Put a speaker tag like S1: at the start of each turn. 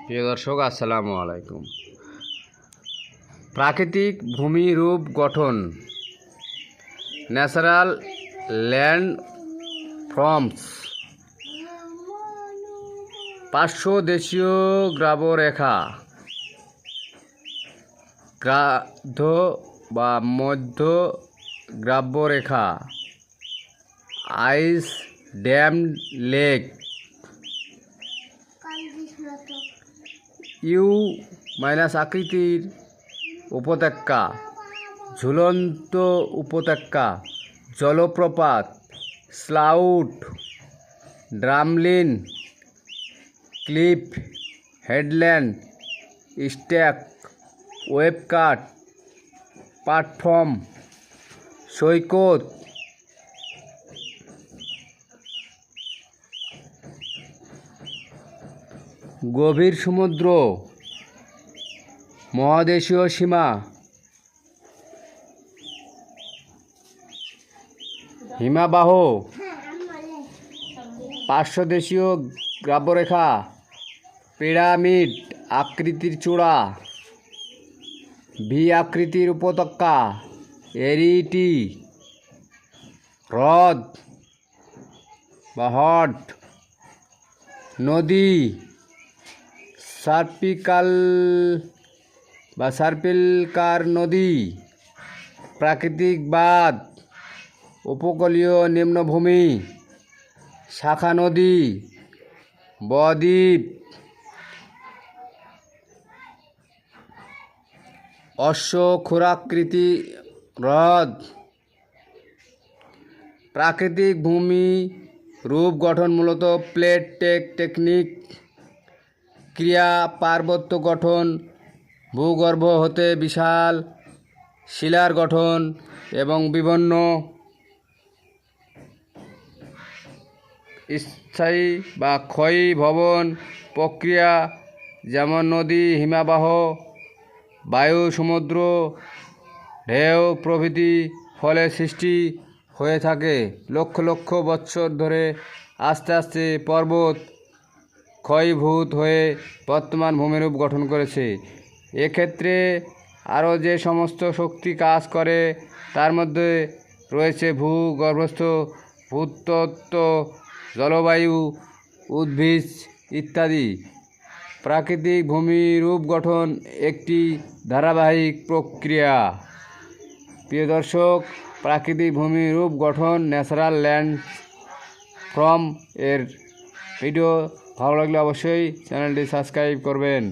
S1: প্রিয় দর্শক, আসসালামু আলাইকুম। প্রাকৃতিক ভূমি রূপ গঠন, ন্যাচারাল ল্যান্ড ফর্মস। পার্শ্ব দেশীয় গ্রাবরেখা, গ্রাধ্য বা মধ্য গ্রাব্যরেখা, আইস ড্যাম লেক, ইউ আকৃতির উপত্যকা, ঝুলন্ত উপত্যকা, জলপ্রপাত, স্লাউট, ড্রামলিন, ক্লিফ, হেডল্যান্ড, স্ট্যাক, ওয়েবকাট, প্ল্যাটফর্ম, সৈকত, গভীর সমুদ্র, মহাদেশীয় সীমা, হিমবাহ, পার্শ্বদেশীয় গ্রাব্যরেখা, পিরামিড আকৃতির চূড়া, ভি আকৃতির উপত্যকা, এরিটি, হ্রদ বা হ্রদ, নদী, সার্পিলকার নদী, প্রাকৃতিক বাঁধ, উপকূলীয় নিম্নভূমি, শাখা নদী, বদ্বীপ, অশ্বক্ষুরাকৃতি হ্রদ। প্রাকৃতিক ভূমি রূপ গঠন মূলত প্লেট টেকটনিক ক্রিয়া, পার্বত্য গঠন, ভূগর্ভ হতে বিশাল শিলার গঠন এবং বিভিন্ন স্থায়ী বা ক্ষয়ী ভবন প্রক্রিয়া, যেমন নদী, হিমবাহ, বায়ু, সমুদ্র, ঢেউ প্রভৃতি ফলে সৃষ্টি হয়ে থাকে। লক্ষ লক্ষ বৎসর ধরে আস্তে আস্তে পর্বত ক্ষয়ীভূত হয়ে বর্তমান ভূমিরূপ গঠন করেছে। এক্ষেত্রে আরও যে সমস্ত শক্তি কাজ করে তার মধ্যে রয়েছে ভূগর্ভস্থ, ভূতত্ত্ব, জলবায়ু, উদ্ভিদ ইত্যাদি। প্রাকৃতিক ভূমি রূপ গঠন একটি ধারাবাহিক প্রক্রিয়া। প্রিয় দর্শক, প্রাকৃতিক ভূমি রূপ গঠন, ন্যাচারাল ল্যান্ড ফর্ম এর ভিডিও ভালো লাগলে অবশ্যই চ্যানেলটি সাবস্ক্রাইব করবেন।